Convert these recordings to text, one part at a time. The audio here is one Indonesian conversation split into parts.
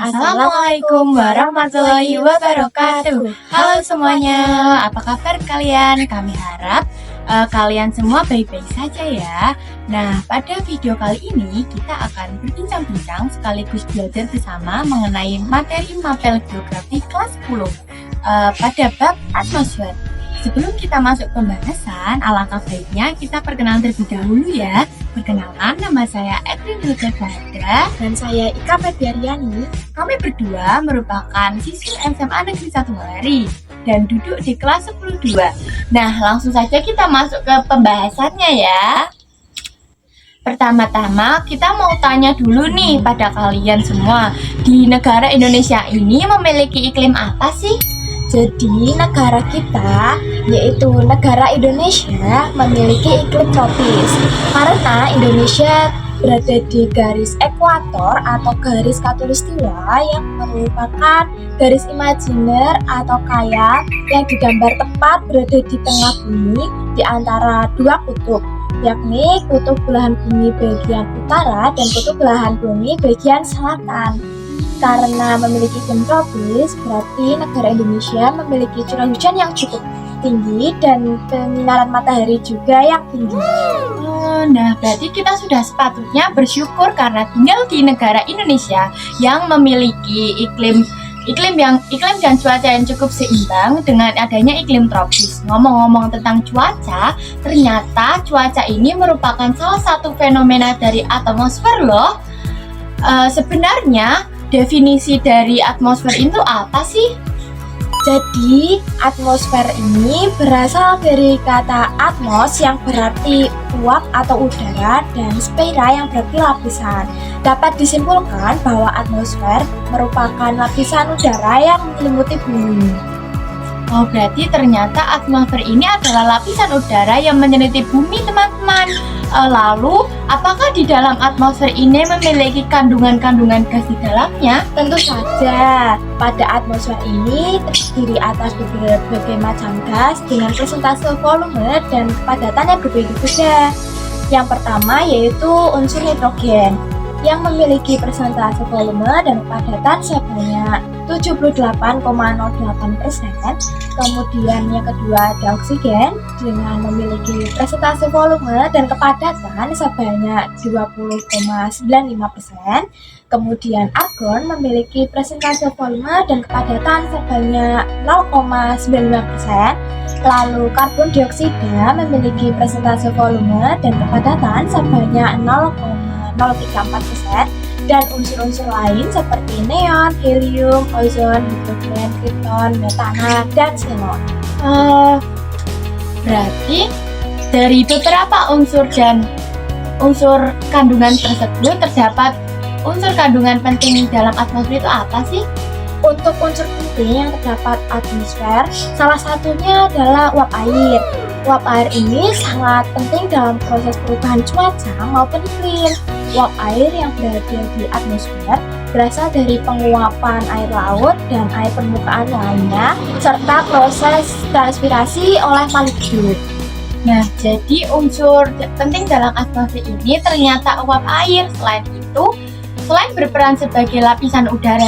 Assalamualaikum warahmatullahi wabarakatuh. Halo semuanya, apa kabar kalian? Kami harap kalian semua baik-baik saja ya. Nah, pada video kali ini kita akan berbincang-bincang sekaligus belajar bersama mengenai materi mapel geografi kelas 10 pada bab atmosfer. Sebelum kita masuk pembahasan, alangkah baiknya kita perkenalan terlebih dahulu ya. Perkenalan, nama saya Edwin Hilda Badra dan saya Ika Febriani. Kami berdua merupakan siswi SMA Negeri 1 Walari dan duduk di kelas 10-2. Nah, langsung saja kita masuk ke pembahasannya ya. Pertama-tama kita mau tanya dulu nih pada kalian semua. Di negara Indonesia ini memiliki iklim apa sih? Jadi negara kita, yaitu negara Indonesia, memiliki iklim tropis. Karena Indonesia berada di garis ekuator atau garis khatulistiwa yang merupakan garis imajiner atau khayal yang digambar tepat berada di tengah bumi di antara dua kutub, yakni kutub belahan bumi bagian utara dan kutub belahan bumi bagian selatan. Karena memiliki iklim tropis, berarti negara Indonesia memiliki curah hujan yang cukup tinggi dan penyinaran matahari juga yang tinggi. Nah, berarti kita sudah sepatutnya bersyukur karena tinggal di negara Indonesia yang memiliki iklim dan cuaca yang cukup seimbang dengan adanya iklim tropis. Ngomong-ngomong tentang cuaca, ternyata cuaca ini merupakan salah satu fenomena dari atmosfer loh. Sebenarnya definisi dari atmosfer itu apa sih? Jadi, atmosfer ini berasal dari kata atmos yang berarti uap atau udara dan sfera yang berarti lapisan. Dapat disimpulkan bahwa atmosfer merupakan lapisan udara yang menyelimuti bumi. Oh, berarti ternyata atmosfer ini adalah lapisan udara yang menyelimuti bumi, teman-teman. Lalu, apakah di dalam atmosfer ini memiliki kandungan-kandungan gas di dalamnya? Tentu saja, pada atmosfer ini terdiri atas berbagai macam gas dengan persentase volume dan kepadatan yang berbeda-beda. Yang pertama yaitu unsur nitrogen yang memiliki persentase volume dan kepadatan sebanyak 78,08%. Kemudian yang kedua ada oksigen dengan memiliki persentase volume dan kepadatan sebanyak 20,95%. Kemudian argon memiliki persentase volume dan kepadatan sebanyak 0,95%. Lalu karbon dioksida memiliki persentase volume dan kepadatan sebanyak 0,034%. Dan unsur-unsur lain seperti neon, helium, ozon, hidrogen, krypton, metana, dan xenon. Berarti dari beberapa unsur kandungan tersebut terdapat unsur kandungan penting dalam atmosfer itu apa sih? Untuk unsur penting yang terdapat atmosfer, salah satunya adalah uap air. Uap air ini sangat penting dalam proses perubahan cuaca maupun iklim. Uap air yang berada di atmosfer berasal dari penguapan air laut dan air permukaan lainnya, serta proses transpirasi oleh makhluk. Nah, jadi unsur penting dalam atmosfer ini ternyata uap air. Selain berperan sebagai lapisan udara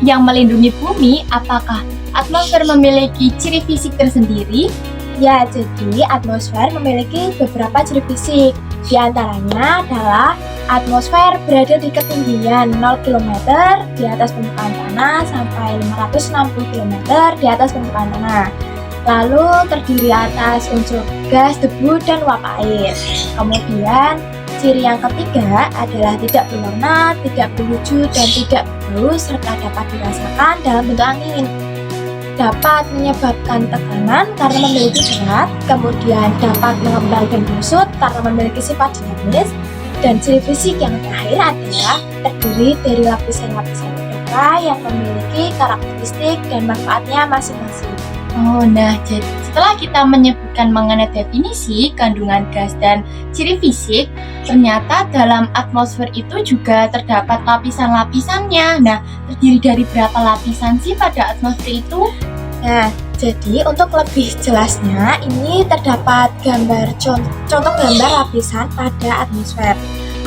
yang melindungi bumi, apakah atmosfer memiliki ciri fisik tersendiri? Ya, jadi atmosfer memiliki beberapa ciri fisik. Di antaranya adalah atmosfer berada di ketinggian 0 km di atas permukaan tanah sampai 560 km di atas permukaan tanah. Lalu terdiri atas unsur gas, debu, dan uap air. Kemudian ciri yang ketiga adalah tidak berwarna, tidak berwujud, dan tidak berbau serta dapat dirasakan dalam bentuk angin. Dapat menyebabkan tekanan karena memiliki berat, kemudian dapat mengembal dan busut karena memiliki sifat dinamis, dan ciri fisik yang terakhir adalah terdiri dari lapisan-lapisan udara yang memiliki karakteristik dan manfaatnya masing-masing. Nah, jadi setelah kita menyebutkan mengenai definisi, kandungan gas, dan ciri fisik, ternyata dalam atmosfer itu juga terdapat lapisan-lapisannya. Nah, terdiri dari berapa lapisan sih pada atmosfer itu? Nah, jadi untuk lebih jelasnya, ini terdapat contoh gambar lapisan pada atmosfer.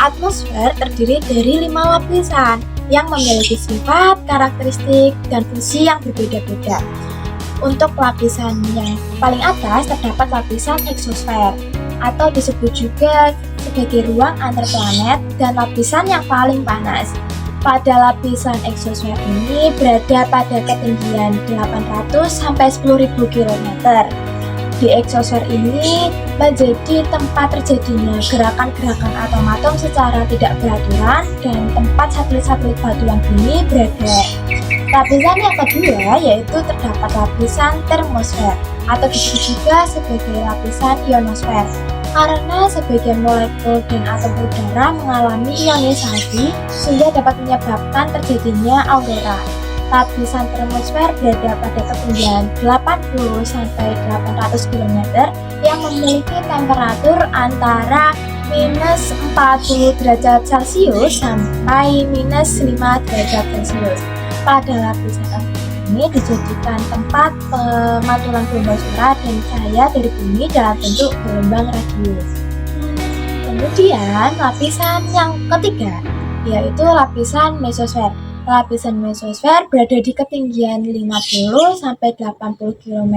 Atmosfer terdiri dari 5 lapisan. yang memiliki sifat, karakteristik, dan fungsi yang berbeda-beda. Untuk lapisan yang paling atas terdapat lapisan eksosfer atau disebut juga sebagai ruang antar planet dan lapisan yang paling panas. Pada lapisan eksosfer ini berada pada ketinggian 800 sampai 10.000 km. Di eksosfer ini menjadi tempat terjadinya gerakan-gerakan atom-atom secara tidak beraturan dan tempat satelit-satelit batuan bumi berada. Lapisan yang kedua yaitu terdapat lapisan termosfer atau disebut juga sebagai lapisan ionosfer karena sebagian molekul dan atom udara mengalami ionisasi sehingga dapat menyebabkan terjadinya aurora. Lapisan termosfer berada pada ketinggian 80 sampai 800 km yang memiliki temperatur antara minus 40 derajat Celcius sampai minus 5 derajat Celcius. Pada lapisan ini dijadikan tempat pemantauan gelombang suara dan cahaya dari bumi dalam bentuk gelombang radius. Kemudian lapisan yang ketiga yaitu lapisan mesosfer. Lapisan mesosfer berada di ketinggian 50 sampai 80 km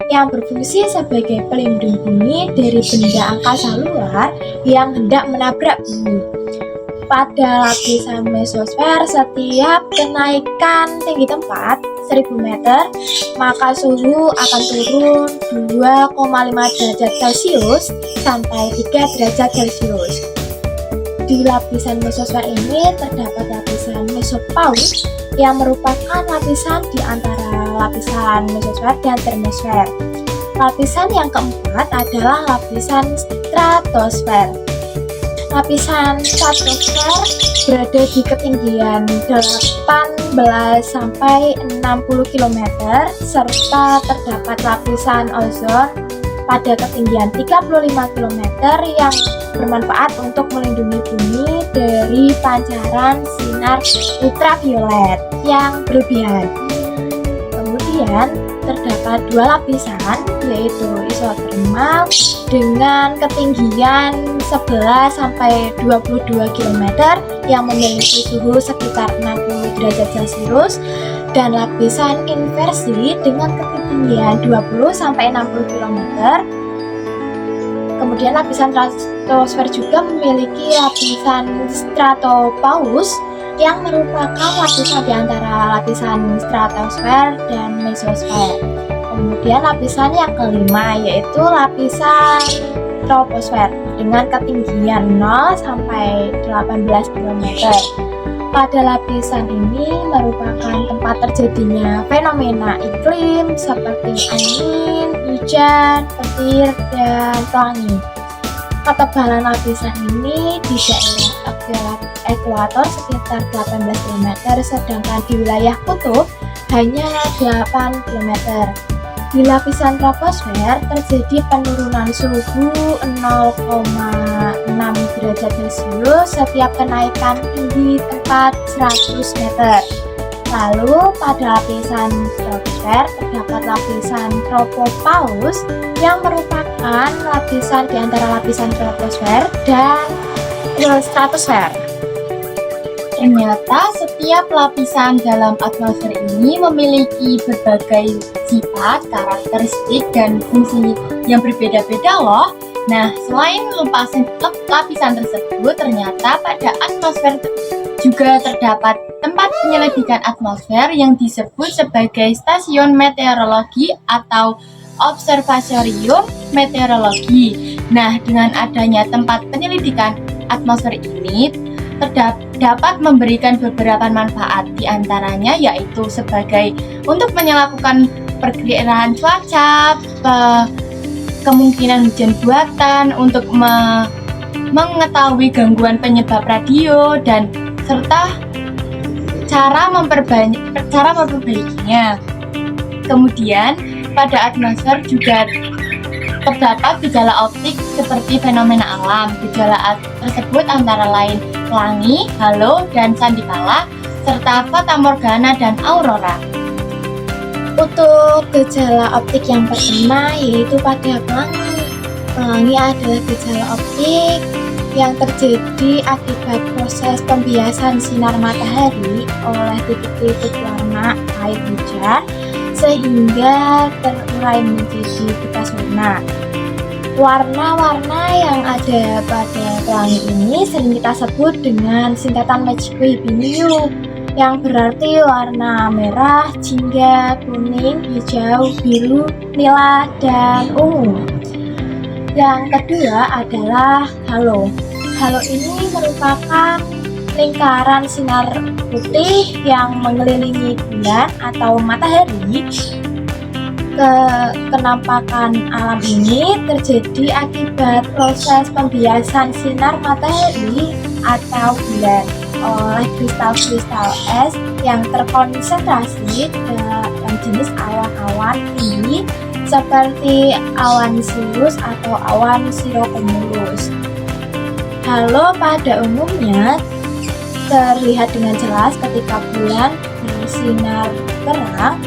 yang berfungsi sebagai pelindung bumi dari benda angkasa luar yang hendak menabrak bumi. Pada lapisan mesosfer, setiap kenaikan tinggi tempat 1000 meter, maka suhu akan turun 2,5 derajat Celcius sampai 3 derajat Celcius. Di lapisan mesosfer ini terdapat lapisan mesopaus yang merupakan lapisan di antara lapisan mesosfer dan termosfer. Lapisan yang keempat adalah lapisan stratosfer. Lapisan stratosfer berada di ketinggian 18 sampai 60 km serta terdapat lapisan ozon pada ketinggian 35 km yang bermanfaat untuk melindungi bumi dari pancaran sinar ultraviolet yang berlebihan. Kemudian terdapat dua lapisan yaitu isotermal dengan ketinggian 11 sampai 22 km yang memiliki suhu sekitar 60 derajat Celcius dan lapisan inversi dengan ketinggian 20 sampai 60 km. Kemudian lapisan stratosfer juga memiliki lapisan stratopause yang merupakan lapisan di antara lapisan stratosfer dan mesosfer. Kemudian lapisan yang kelima yaitu lapisan troposfer dengan ketinggian 0 sampai 18 km. Pada lapisan ini merupakan tempat terjadinya fenomena iklim seperti angin, hujan, petir, dan pelangi. Ketebalan lapisan ini di daerah ekuator sekitar 18 km, sedangkan di wilayah kutub hanya 8 km. Di lapisan troposfer terjadi penurunan suhu 0,6 derajat Celcius setiap kenaikan tinggi tempat 100 meter. Lalu pada lapisan troposfer terdapat lapisan tropopause yang merupakan lapisan di antara lapisan troposfer dan stratosfer. Ternyata setiap lapisan dalam atmosfer ini memiliki berbagai sifat, karakteristik, dan fungsi yang berbeda-beda loh. Nah, selain lapisan tersebut, ternyata pada atmosfer juga terdapat tempat penyelidikan atmosfer yang disebut sebagai stasiun meteorologi atau observatorium meteorologi. Nah, dengan adanya tempat penyelidikan atmosfer ini dapat memberikan beberapa manfaat, diantaranya yaitu sebagai untuk melakukan perkiraan cuaca, kemungkinan hujan buatan, untuk mengetahui gangguan penyebab radio, dan serta cara memperbaikinya. Kemudian pada atmosfer juga terdapat gejala optik seperti fenomena alam. Gejala tersebut antara lain pelangi, halo, dan sandikala, serta fatamorgana dan aurora. Untuk gejala optik yang pertama yaitu pada pelangi. Pelangi adalah gejala optik yang terjadi akibat proses proses pembiasan sinar matahari oleh titik-titik warna air hujan sehingga terurai menjadi bekas warna. Warna-warna yang ada pada pelangi ini sering kita sebut dengan singkatan Magic Binyu, yang berarti warna merah, jingga, kuning, hijau, biru, nila, dan ungu. Yang kedua adalah halo. Halo ini merupakan lingkaran sinar putih yang mengelilingi bulan atau matahari. Kenampakan alam ini terjadi akibat proses pembiasan sinar matahari atau bulan oleh kristal-kristal es yang terkonsentrasi dalam jenis awan-awan tinggi seperti awan cirrus atau awan cirrocumulus. Halo pada umumnya terlihat dengan jelas ketika bulan bersinar terang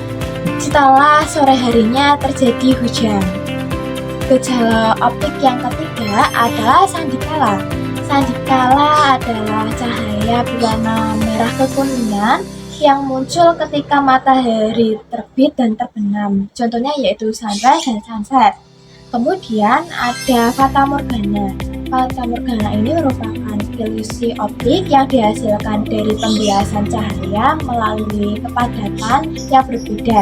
setelah sore harinya terjadi hujan. Gejala optik yang ketiga adalah sandikala. Sandikala adalah cahaya berwarna merah kekuningan yang muncul ketika matahari terbit dan terbenam. Contohnya yaitu sunrise dan sunset. Kemudian ada fata morgana. Fata morgana ini merupakan ilusi optik yang dihasilkan dari pembiasan cahaya melalui kepadatan yang berbeda.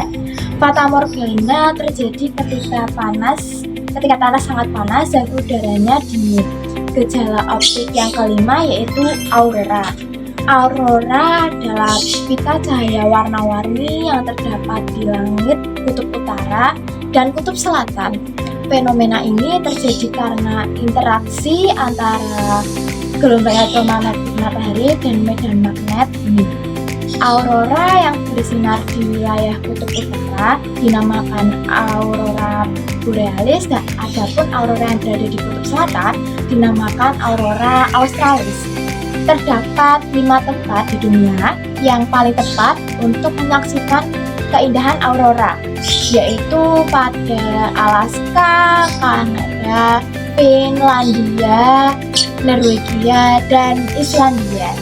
Fata morgana terjadi ketika tanah sangat panas dan udaranya dingin. Gejala optik yang kelima yaitu aurora. Aurora adalah pita cahaya warna-warni yang terdapat di langit kutub utara dan kutub selatan. Fenomena ini terjadi karena interaksi antara gelombang elektromagnetik matahari dan medan magnet bumi. Aurora yang bersinar di wilayah kutub utara dinamakan aurora borealis, dan adapun aurora yang berada di kutub selatan dinamakan aurora australis. Terdapat 5 tempat di dunia yang paling tepat untuk menyaksikan keindahan aurora, yaitu pada Alaska, Kanada, Finlandia, Norwegia, dan Islandia.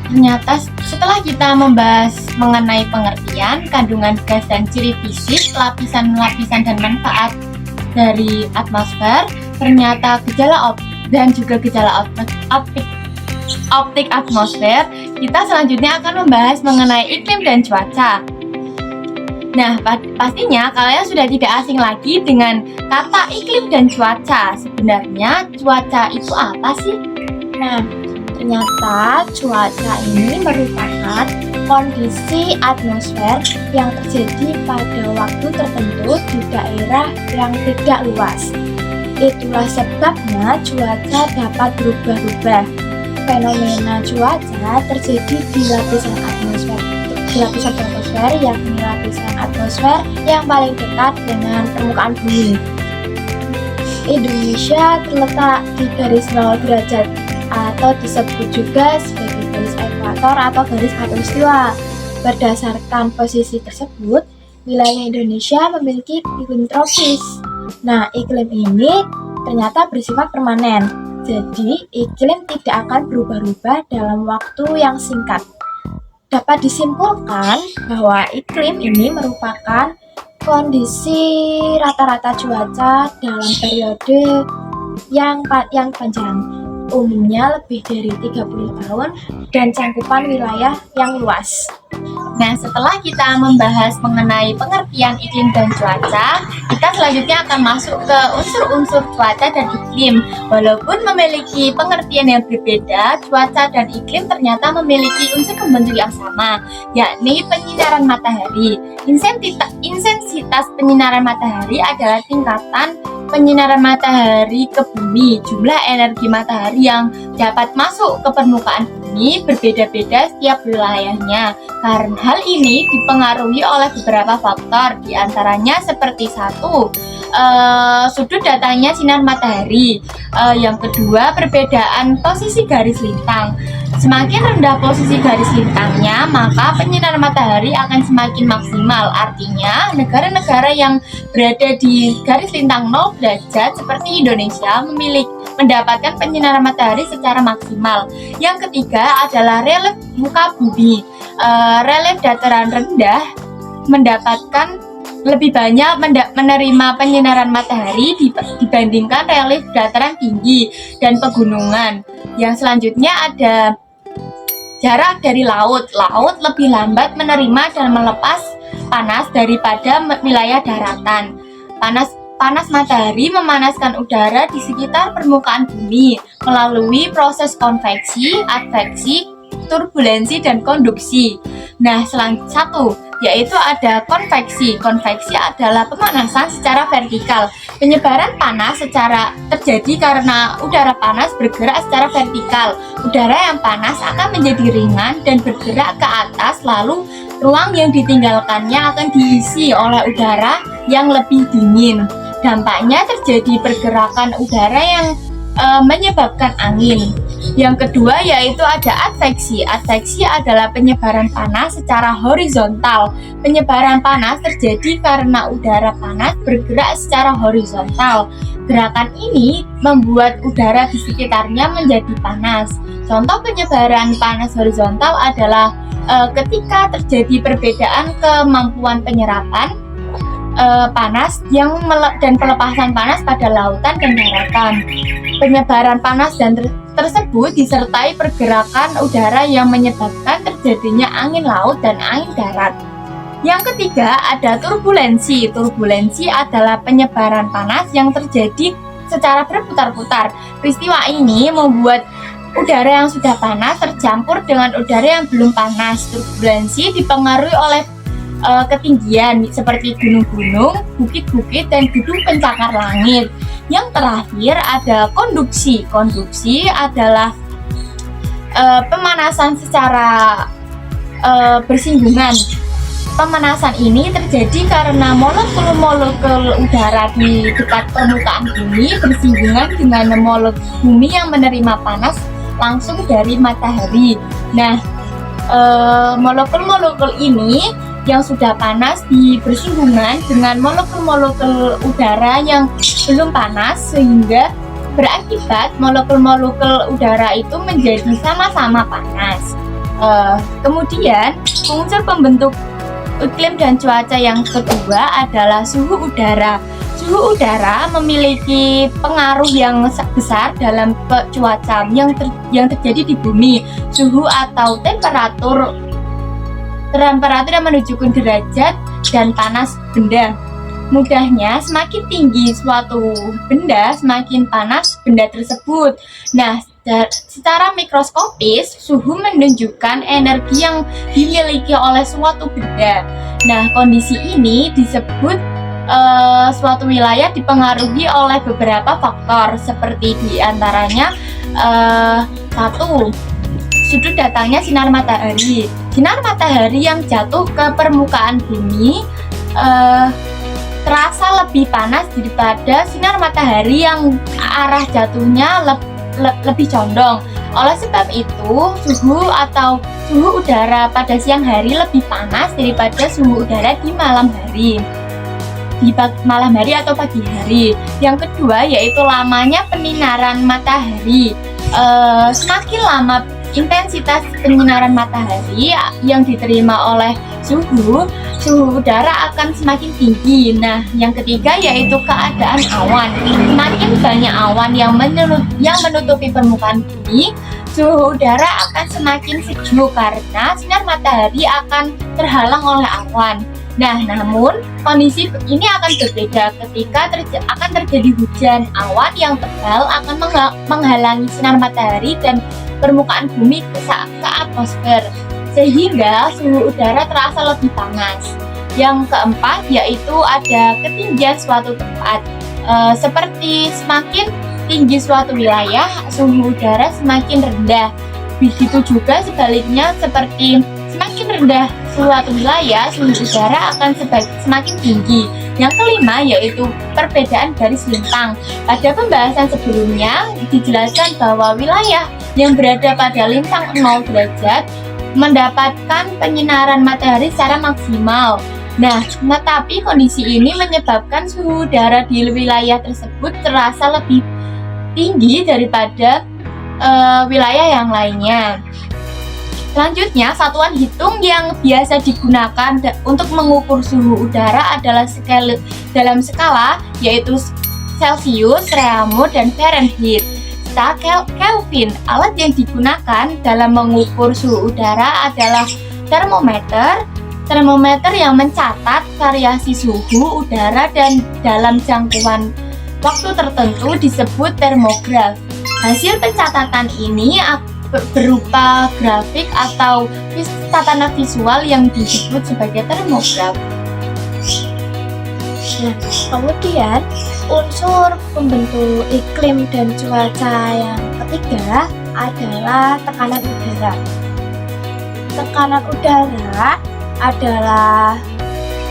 Ternyata setelah kita membahas mengenai pengertian, kandungan gas dan ciri fisik, lapisan-lapisan dan manfaat dari atmosfer, ternyata gejala dan juga gejala optik atmosfer, kita selanjutnya akan membahas mengenai iklim dan cuaca. Nah, pastinya kalian sudah tidak asing lagi dengan kata iklim dan cuaca. Sebenarnya cuaca itu apa sih? Nah, ternyata cuaca ini merupakan kondisi atmosfer yang terjadi pada waktu tertentu di daerah yang tidak luas. Itulah sebabnya cuaca dapat berubah-ubah. Fenomena cuaca terjadi di lapisan atmosfer, yakni lapisan atmosfer yang paling dekat dengan permukaan bumi. Indonesia terletak di garis 0 derajat atau disebut juga sebagai garis ekuator atau garis khatulistiwa. Berdasarkan posisi tersebut, wilayah Indonesia memiliki iklim tropis. Nah, iklim ini ternyata bersifat permanen, jadi iklim tidak akan berubah-ubah dalam waktu yang singkat. Dapat disimpulkan bahwa iklim ini merupakan kondisi rata-rata cuaca dalam periode yang panjang, umumnya lebih dari 30 tahun dan cakupan wilayah yang luas. Nah, setelah kita membahas mengenai pengertian iklim dan cuaca, kita selanjutnya akan masuk ke unsur-unsur cuaca dan iklim. Walaupun memiliki pengertian yang berbeda, cuaca dan iklim ternyata memiliki unsur pembentuk yang sama, yakni penyinaran matahari. Intensitas penyinaran matahari adalah tingkatan penyinaran matahari ke bumi. Jumlah energi matahari yang dapat masuk ke permukaan bumi berbeda-beda setiap wilayahnya. Karena hal ini dipengaruhi oleh beberapa faktor, diantaranya seperti sudut datangnya sinar matahari. Yang kedua, perbedaan posisi garis lintang. Semakin rendah posisi garis lintangnya, maka penyinaran matahari akan semakin maksimal. Artinya, negara-negara yang berada di garis lintang 0 derajat seperti Indonesia mendapatkan penyinaran matahari secara maksimal. Yang ketiga adalah relief muka bumi. Relief dataran rendah mendapatkan lebih banyak menerima penyinaran matahari dibandingkan relief dataran tinggi dan pegunungan. Yang selanjutnya ada jarak dari laut. Laut lebih lambat menerima dan melepas panas daripada wilayah daratan. Panas matahari memanaskan udara di sekitar permukaan bumi melalui proses konveksi, adveksi, turbulensi, dan konduksi. Nah, satu yaitu ada konveksi. Konveksi adalah pemanasan secara vertikal. Penyebaran panas terjadi karena udara panas bergerak secara vertikal. Udara yang panas akan menjadi ringan dan bergerak ke atas, lalu ruang yang ditinggalkannya akan diisi oleh udara yang lebih dingin. Dampaknya terjadi pergerakan udara yang menyebabkan angin. Yang kedua yaitu ada adveksi. Adveksi adalah penyebaran panas secara horizontal. Penyebaran panas terjadi karena udara panas bergerak secara horizontal. Gerakan ini membuat udara di sekitarnya menjadi panas. Contoh penyebaran panas horizontal adalah ketika terjadi perbedaan kemampuan penyerapan panas dan pelepasan panas pada lautan dan daratan. Penyebaran panas tersebut disertai pergerakan udara yang menyebabkan terjadinya angin laut dan angin darat. Yang ketiga ada turbulensi. Turbulensi adalah penyebaran panas yang terjadi secara berputar-putar. Peristiwa ini membuat udara yang sudah panas tercampur dengan udara yang belum panas. Turbulensi dipengaruhi oleh ketinggian seperti gunung-gunung, bukit-bukit, dan gedung pencakar langit. Yang terakhir ada konduksi. Konduksi adalah pemanasan secara bersinggungan. Pemanasan ini terjadi karena molekul-molekul udara di dekat permukaan bumi bersinggungan dengan molekul bumi yang menerima panas langsung dari matahari. Nah, molekul-molekul ini yang sudah panas bersinggungan dengan molekul-molekul udara yang belum panas, sehingga berakibat molekul-molekul udara itu menjadi sama-sama panas. Kemudian unsur pembentuk iklim dan cuaca yang kedua adalah suhu udara. Suhu udara memiliki pengaruh yang besar dalam cuaca yang terjadi di bumi. Suhu atau temperatur yang menunjukkan derajat dan panas benda. Mudahnya, semakin tinggi suatu benda, semakin panas benda tersebut. Nah, secara mikroskopis, suhu menunjukkan energi yang dimiliki oleh suatu benda. Nah, kondisi ini disebut suatu wilayah dipengaruhi oleh beberapa faktor, seperti diantaranya satu, sudut datangnya sinar matahari. Sinar matahari yang jatuh ke permukaan bumi terasa lebih panas daripada sinar matahari yang arah jatuhnya lebih condong. Oleh sebab itu, suhu udara pada siang hari lebih panas daripada suhu udara di malam hari. Di malam hari atau pagi hari. Yang kedua yaitu lamanya penyinaran matahari. Semakin lama intensitas penyinaran matahari yang diterima oleh suhu udara akan semakin tinggi. Nah, yang ketiga yaitu keadaan awan. Semakin banyak awan yang menutupi permukaan bumi, suhu udara akan semakin sejuk karena sinar matahari akan terhalang oleh awan. Nah, namun kondisi ini akan berbeda ketika akan terjadi hujan. Awan yang tebal akan menghalangi sinar matahari dan permukaan bumi ke atmosfer, sehingga suhu udara terasa lebih panas. Yang keempat yaitu ada ketinggian suatu tempat. Seperti semakin tinggi suatu wilayah, suhu udara semakin rendah. Begitu juga sebaliknya, seperti semakin rendah suatu wilayah, suhu udara akan semakin tinggi. Yang kelima yaitu perbedaan garis lintang. Pada pembahasan sebelumnya dijelaskan bahwa wilayah yang berada pada lintang 0 derajat mendapatkan penyinaran matahari secara maksimal. Nah, tetapi kondisi ini menyebabkan suhu udara di wilayah tersebut terasa lebih tinggi daripada wilayah yang lainnya. Selanjutnya, satuan hitung yang biasa digunakan untuk mengukur suhu udara adalah dalam skala yaitu Celsius, Reaumur, dan Fahrenheit. Serta Kelvin. Alat yang digunakan dalam mengukur suhu udara adalah termometer. Termometer yang mencatat variasi suhu udara dan dalam jangkauan waktu tertentu disebut termograf. Hasil pencatatan ini berupa grafik atau tatanan visual yang disebut sebagai termograf. Nah, kemudian unsur pembentuk iklim dan cuaca yang ketiga adalah tekanan udara. Tekanan udara adalah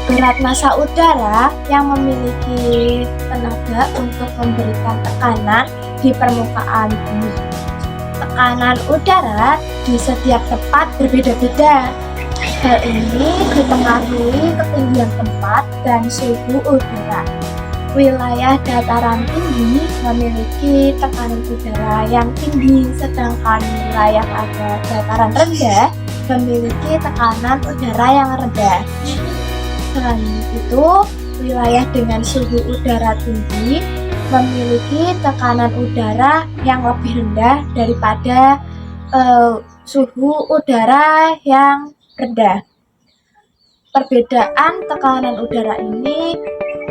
berat massa udara yang memiliki tenaga untuk memberikan tekanan di permukaan bumi. Tekanan udara di setiap tempat berbeda-beda. Hal ini dipengaruhi ketinggian tempat dan suhu udara. Wilayah dataran tinggi memiliki tekanan udara yang tinggi, sedangkan wilayah pada dataran rendah memiliki tekanan udara yang rendah. Selain itu, wilayah dengan suhu udara tinggi memiliki tekanan udara yang lebih rendah daripada suhu udara yang rendah. Perbedaan tekanan udara ini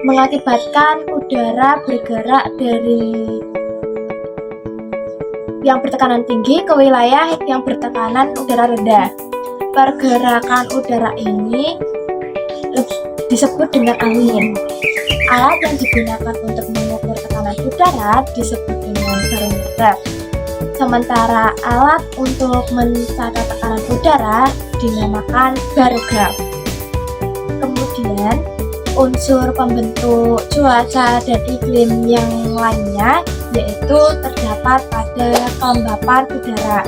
mengakibatkan udara bergerak dari yang bertekanan tinggi ke wilayah yang bertekanan udara rendah. Pergerakan udara ini disebut dengan angin. Alat yang digunakan untuk mengukur tekanan udara disebut dengan barometer. Sementara alat untuk mencatat tekanan udara dinamakan barograf. Kemudian, unsur pembentuk cuaca dan iklim yang lainnya yaitu terdapat pada kelembapan udara.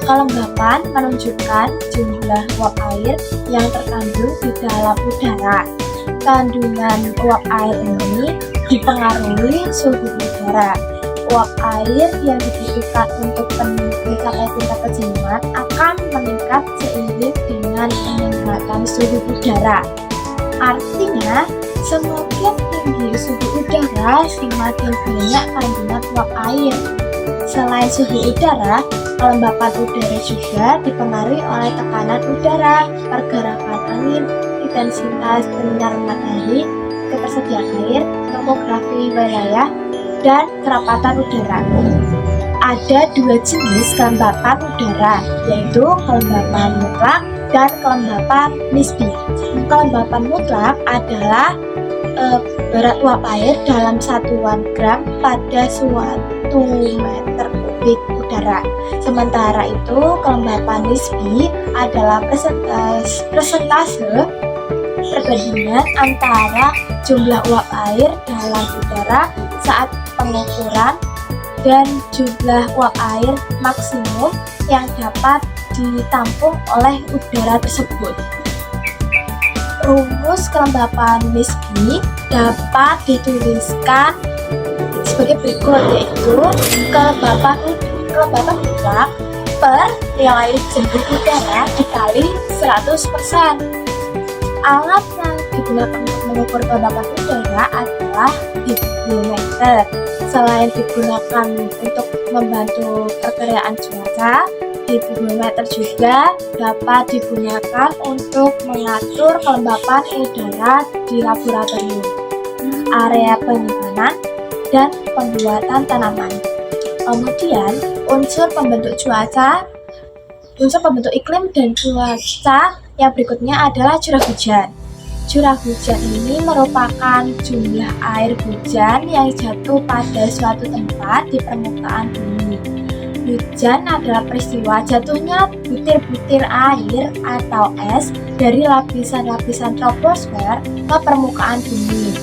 Kelembapan menunjukkan jumlah uap air yang terkandung di dalam udara. Kandungan uap air ini dipengaruhi suhu udara. Uap air yang dibutuhkan untuk mencapai tingkat kejenuhan akan meningkat seiring dengan peningkatan suhu udara. Artinya, semakin tinggi suhu udara, semakin banyak kandungan uap air. Selain suhu udara, kelembapan udara juga dipengaruhi oleh tekanan udara, pergerakan angin, intensitas sinar matahari, ketersediaan air, topografi wilayah, dan kerapatan udara. Ada dua jenis kelembapan udara, yaitu kelembapan mutlak dan kelembapan nisbi. Kelembapan mutlak adalah berat uap air dalam satuan gram pada suatu meter kubik udara. Sementara itu, kelembapan nisbi adalah persentase perbandingan antara jumlah uap air dalam udara saat pengukuran dan jumlah uap air maksimum yang dapat ditampung oleh udara tersebut. Rumus kelembapan nisbi dapat dituliskan sebagai berikut, yaitu kelembapan mutlak per nilai jenuh udara dikali 100%. Alat yang digunakan untuk mengukur kelembapan udara adalah hygrometer. Selain digunakan untuk membantu perkiraan cuaca, hygrometer juga dapat digunakan untuk mengatur kelembapan udara di laboratorium, area penyimpanan, dan pembuatan tanaman. Kemudian, unsur pembentuk iklim dan cuaca yang berikutnya adalah curah hujan. Curah hujan ini merupakan jumlah air hujan yang jatuh pada suatu tempat di permukaan bumi. Hujan adalah peristiwa jatuhnya butir-butir air atau es dari lapisan-lapisan troposfer ke permukaan bumi.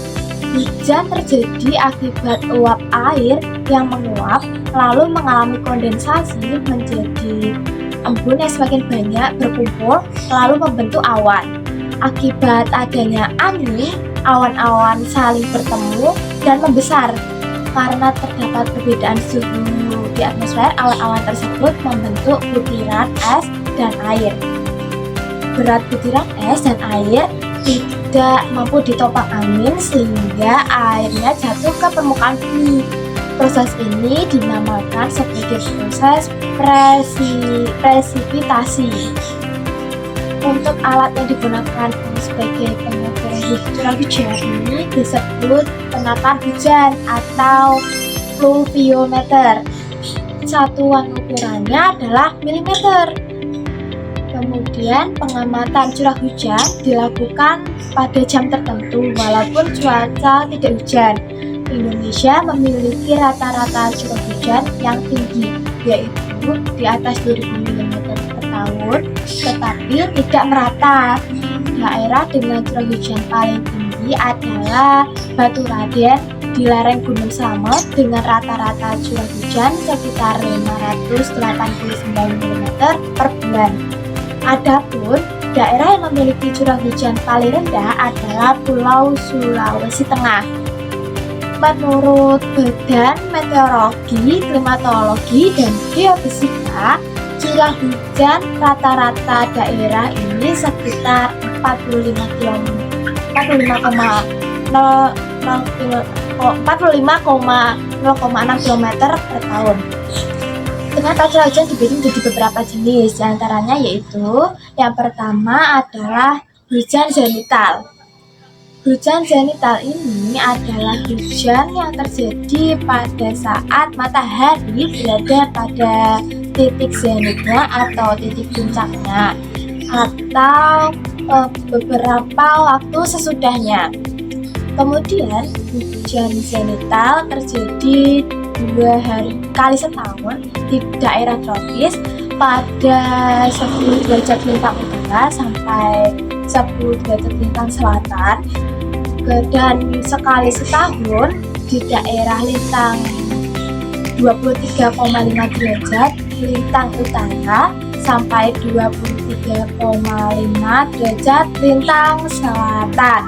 Hujan terjadi akibat uap air yang menguap lalu mengalami kondensasi menjadi embun yang semakin banyak berkumpul lalu membentuk awan. Akibat adanya angin, awan-awan saling bertemu dan membesar. Karena terdapat perbedaan suhu di atmosfer, awan-awan tersebut membentuk butiran es dan air. Berat butiran es dan air tidak mampu ditopang angin sehingga airnya jatuh ke permukaan bumi. Proses ini dinamakan sebagai proses presipitasi. Untuk alat yang digunakan sebagai pengukur curah hujan ini disebut penakar hujan atau pluviometer. Satuan ukurannya adalah milimeter. Kemudian pengamatan curah hujan dilakukan pada jam tertentu walaupun cuaca tidak hujan. Indonesia memiliki rata-rata curah hujan yang tinggi, yaitu di atas 2000 mm per tahun, tetapi tidak merata. Daerah dengan curah hujan paling tinggi adalah Batu Raden di lereng Gunung Slamet dengan rata-rata curah hujan sekitar 589 mm per bulan. Adapun daerah yang memiliki curah hujan paling rendah adalah Pulau Sulawesi Tengah. Menurut Badan Meteorologi, Klimatologi, dan Geofisika, curah hujan rata-rata daerah ini sekitar 45,06 km per tahun. Ternyata curah hujan dibagi menjadi beberapa jenis, diantaranya yaitu yang pertama adalah hujan zenital. Hujan zenital ini adalah hujan yang terjadi pada saat matahari berada pada titik zenitnya atau titik puncaknya, atau beberapa waktu sesudahnya. Kemudian hujan zenital terjadi 2 kali setahun di daerah tropis pada 10 derajat lintang utara sampai 10 derajat lintang selatan, dan sekali setahun di daerah lintang 23,5 derajat lintang utara sampai 23,5 derajat lintang selatan.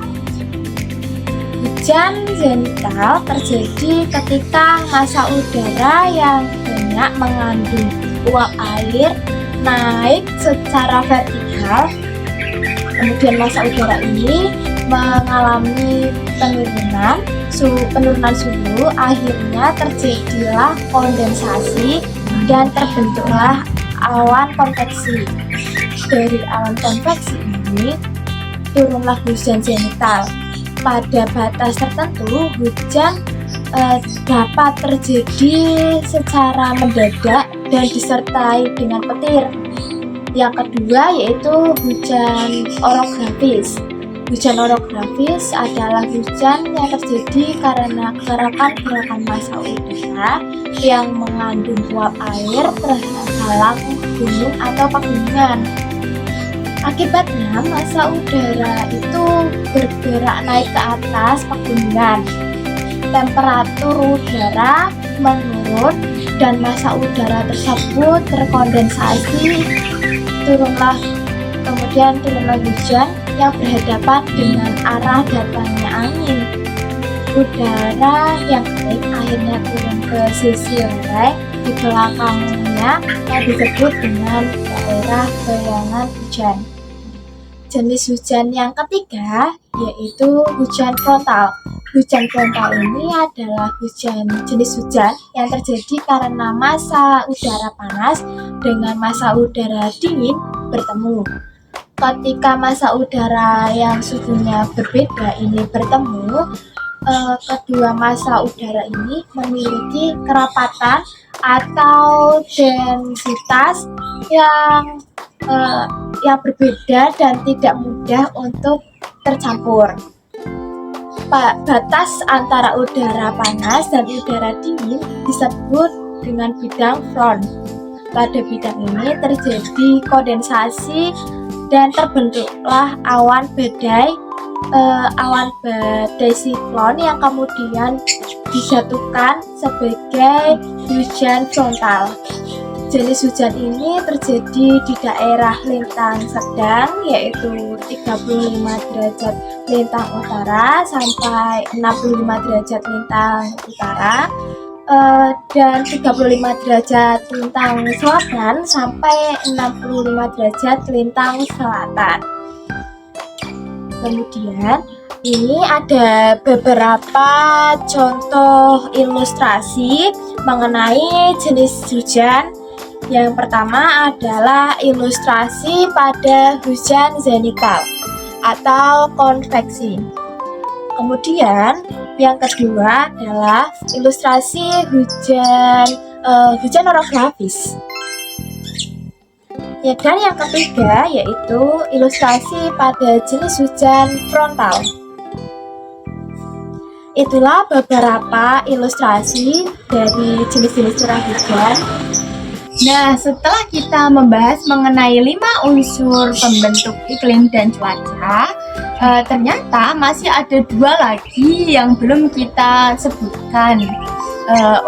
Hujan zenital terjadi ketika massa udara yang banyak mengandung uap air naik secara vertikal. Kemudian massa udara ini mengalami penurunan suhu, akhirnya terjadilah kondensasi dan terbentuklah awan konveksi. Dari awan konveksi ini turunlah hujan zenital. Pada batas tertentu, hujan dapat terjadi secara mendadak dan disertai dengan petir. Yang kedua yaitu hujan orografis. Hujan orografis adalah hujan yang terjadi karena gerakan massa udara yang mengandung uap air terhalang gunung atau pegunungan. Akibatnya massa udara itu bergerak naik ke atas pegunungan. Temperatur udara menurun dan massa udara tersebut terkondensasi. Kemudian turunlah hujan yang berhadapan dengan arah datangnya angin. Udara yang naik akhirnya turun ke sisi lereng di belakangnya yang disebut dengan daerah bayangan hujan. Jenis hujan yang ketiga yaitu hujan frontal. Hujan frontal ini adalah jenis hujan yang terjadi karena massa udara panas dengan massa udara dingin bertemu. Ketika massa udara yang suhunya berbeda ini bertemu, kedua massa udara ini memiliki kerapatan atau densitas yang berbeda dan tidak mudah untuk tercampur. Batas antara udara panas dan udara dingin disebut dengan bidang front. Pada bidang ini terjadi kondensasi dan terbentuklah awan badai siklon yang kemudian dijatuhkan sebagai hujan frontal. jenis hujan ini terjadi di daerah lintang sedang, yaitu 35 derajat lintang utara sampai 65 derajat lintang utara, dan 35 derajat lintang selatan sampai 65 derajat lintang selatan. Kemudian ini ada beberapa contoh ilustrasi mengenai jenis hujan. Yang pertama adalah ilustrasi pada hujan zenithal atau konveksi. Kemudian yang kedua adalah ilustrasi hujan orografis. Ya, dan yang ketiga yaitu ilustrasi pada jenis hujan frontal. Itulah beberapa ilustrasi dari jenis-jenis curah hujan. Nah, setelah kita membahas mengenai 5 unsur pembentuk iklim dan cuaca, ternyata masih ada 2 lagi yang belum kita sebutkan.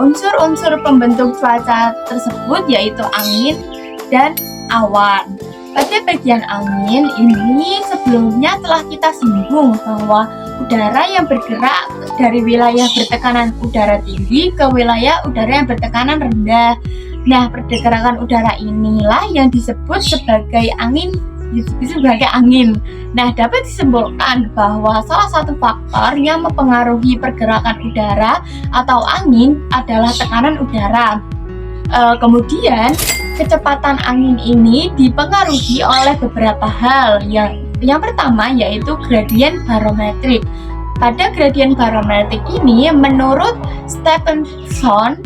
Unsur-unsur pembentuk cuaca tersebut yaitu angin dan awan. Pada bagian angin ini sebelumnya telah kita singgung bahwa udara yang bergerak dari wilayah bertekanan udara tinggi ke wilayah udara yang bertekanan rendah. Nah, pergerakan udara inilah yang disebut sebagai angin. Nah, dapat disimpulkan bahwa salah satu faktor yang mempengaruhi pergerakan udara atau angin adalah tekanan udara. Kemudian, kecepatan angin ini dipengaruhi oleh beberapa hal. Yang pertama yaitu gradien barometrik. Pada gradien barometrik ini, menurut Stephenson,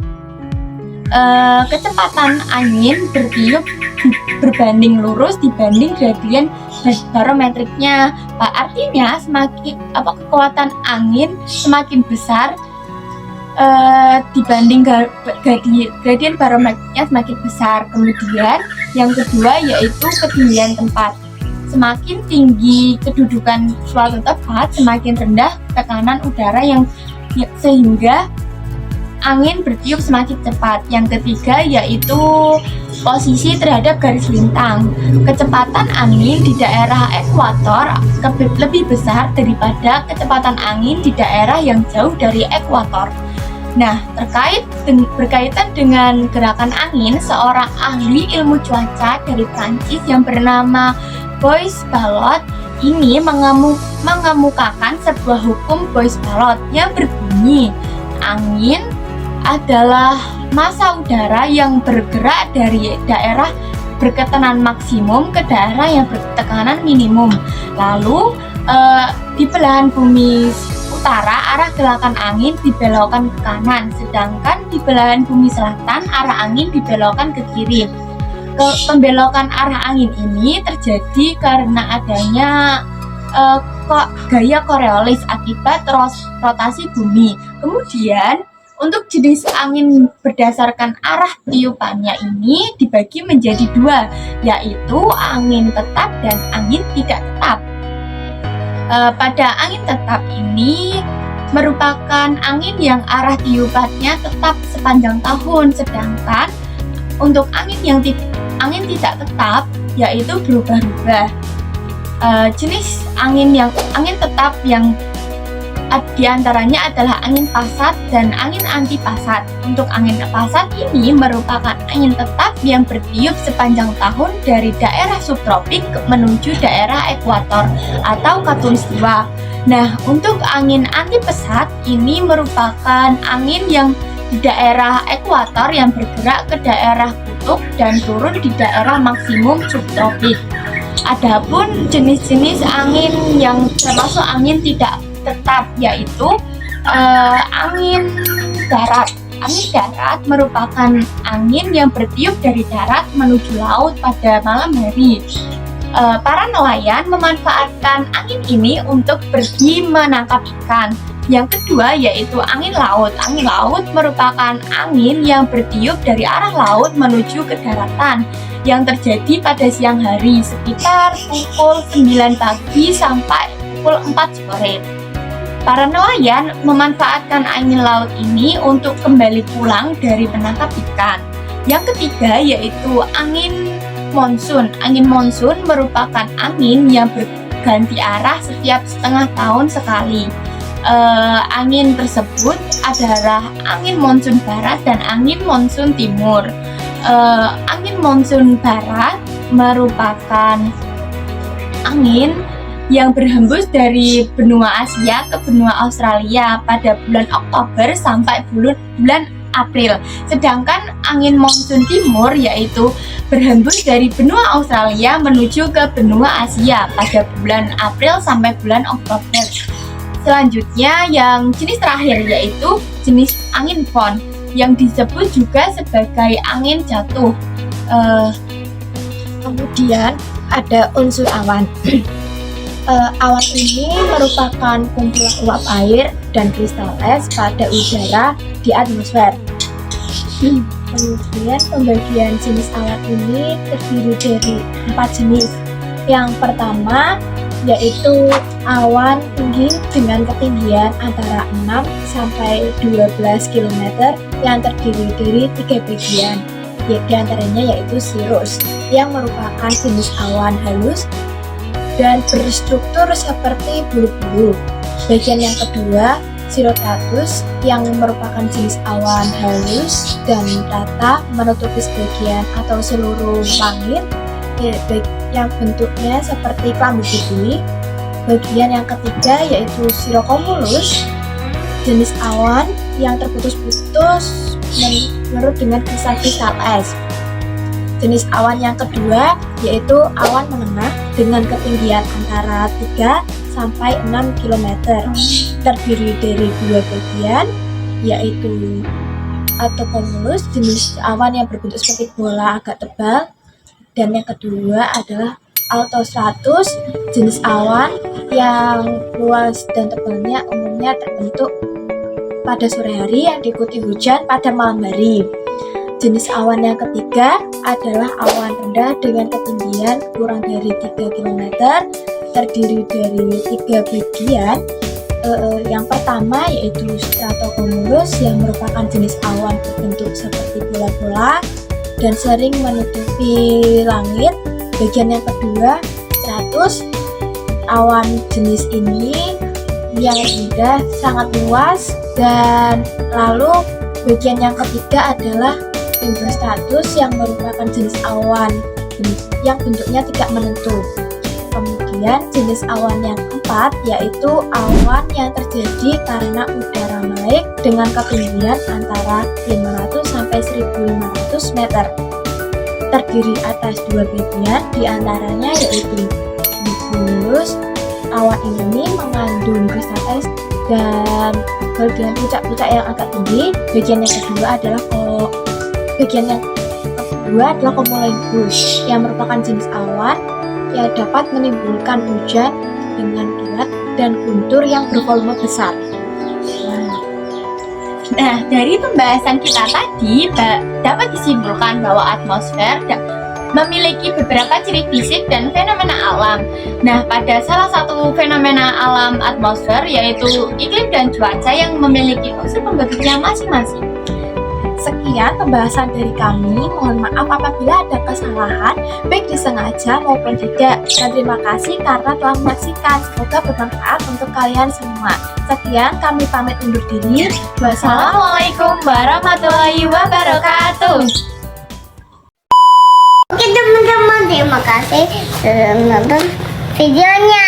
kecepatan angin bertiup berbanding lurus dibanding gradien barometriknya. Artinya kekuatan angin semakin besar dibanding gradien barometriknya semakin besar. Kemudian yang kedua yaitu ketinggian tempat. Semakin tinggi kedudukan suatu tempat, semakin rendah tekanan udara sehingga angin bertiup semakin cepat. Yang ketiga yaitu posisi terhadap garis lintang. Kecepatan angin di daerah ekuator lebih besar daripada kecepatan angin di daerah yang jauh dari ekuator. Nah, berkaitan dengan gerakan angin, seorang ahli ilmu cuaca dari Prancis yang bernama Bois-Ballot ini mengemukakan sebuah hukum Bois-Ballot yang berbunyi, angin adalah massa udara yang bergerak dari daerah bertekanan maksimum ke daerah yang bertekanan minimum. Lalu di belahan bumi utara arah gerakan angin dibelokkan ke kanan, sedangkan di belahan bumi selatan arah angin dibelokkan ke kiri. Pembelokan arah angin ini terjadi karena adanya gaya Coriolis akibat rotasi bumi. Kemudian untuk jenis angin berdasarkan arah tiupannya ini dibagi menjadi 2, yaitu angin tetap dan angin tidak tetap. Pada angin tetap ini merupakan angin yang arah tiupannya tetap sepanjang tahun, sedangkan untuk angin tidak tetap yaitu berubah-ubah. Jenis angin tetap yang diantaranya adalah angin pasat dan angin anti pasat. Untuk angin pasat ini merupakan angin tetap yang bertiup sepanjang tahun dari daerah subtropik menuju daerah ekuator atau khatulistiwa. Nah, untuk angin anti pasat ini merupakan angin yang di daerah ekuator yang bergerak ke daerah kutub dan turun di daerah maksimum subtropik. Adapun jenis-jenis angin yang termasuk angin tidak tetap yaitu angin darat. Angin darat merupakan angin yang bertiup dari darat menuju laut pada malam hari. Para nelayan memanfaatkan angin ini untuk pergi menangkap ikan. Yang kedua yaitu angin laut. Angin laut merupakan angin yang bertiup dari arah laut menuju ke daratan yang terjadi pada siang hari sekitar pukul 9 pagi sampai pukul 4 sore. Para nelayan memanfaatkan angin laut ini untuk kembali pulang dari menangkap ikan. Yang ketiga yaitu angin monsun. Angin monsun merupakan angin yang berganti arah setiap setengah tahun sekali. Angin tersebut adalah angin monsun barat dan angin monsun timur. Angin monsun barat merupakan angin yang berhembus dari benua Asia ke benua Australia pada bulan Oktober sampai bulan April. Sedangkan angin monsun timur yaitu berhembus dari benua Australia menuju ke benua Asia pada bulan April sampai bulan Oktober. Selanjutnya yang jenis terakhir yaitu jenis angin fon yang disebut juga sebagai angin jatuh. Kemudian ada unsur awan. Awan ini merupakan kumpulan uap air dan kristal es pada udara di atmosfer. Kemudian pembagian jenis awan ini terdiri dari 4 jenis. Yang pertama yaitu awan tinggi dengan ketinggian antara 6 sampai 12 km yang terdiri dari 3 bagian. Di antaranya yaitu cirrus yang merupakan jenis awan halus dan berstruktur seperti bulu-bulu. Bagian yang kedua, cirrostratus yang merupakan jenis awan halus dan rata menutupi sebagian atau seluruh langit yang bentuknya seperti kelambu putih. Bagian yang ketiga yaitu cirrocumulus, jenis awan yang terputus-putus menurut dengan kristal-kristal es. Jenis awan yang kedua yaitu awan menengah dengan ketinggian antara 3 sampai 6 km. Terdiri dari 2 bagian yaitu altocumulus, jenis awan yang berbentuk seperti bola agak tebal, dan yang kedua adalah altostratus, jenis awan yang luas dan tebalnya umumnya terbentuk pada sore hari yang diikuti hujan pada malam hari. Jenis awan yang ketiga adalah awan rendah dengan ketinggian kurang dari 3 km, terdiri dari 3 bagian. Yang pertama yaitu stratocumulus yang merupakan jenis awan berbentuk seperti bola-bola dan sering menutupi langit. Bagian yang kedua, stratus, awan jenis ini yang rendah sangat luas, dan lalu bagian yang ketiga adalah nimbostratus yang merupakan jenis awan yang bentuknya tidak menentu. Kemudian jenis awan yang keempat yaitu awan yang terjadi karena udara naik dengan ketinggian antara 500 sampai 1500 meter. Terdiri atas 2 bagian, diantaranya yaitu nimulus. Awan ini mengandung kristal es dan bagian puncak-puncak yang agak tinggi. Bagian yang kedua adalah cumulonimbus yang merupakan jenis awan yang dapat menimbulkan hujan dengan kilat dan guntur yang bervolume besar. Nah, dari pembahasan kita tadi dapat disimpulkan bahwa atmosfer memiliki beberapa ciri fisik dan fenomena alam. Nah, pada salah satu fenomena alam atmosfer yaitu iklim dan cuaca yang memiliki unsur pembentuknya masing-masing. Sekian pembahasan dari kami. Mohon maaf apabila ada kesalahan, baik disengaja maupun tidak. Dan terima kasih karena telah menyaksikan. Semoga bermanfaat untuk kalian semua. Sekian, kami pamit undur diri. Wassalamualaikum warahmatullahi wabarakatuh. Oke teman-teman, terima kasih sudah menonton videonya.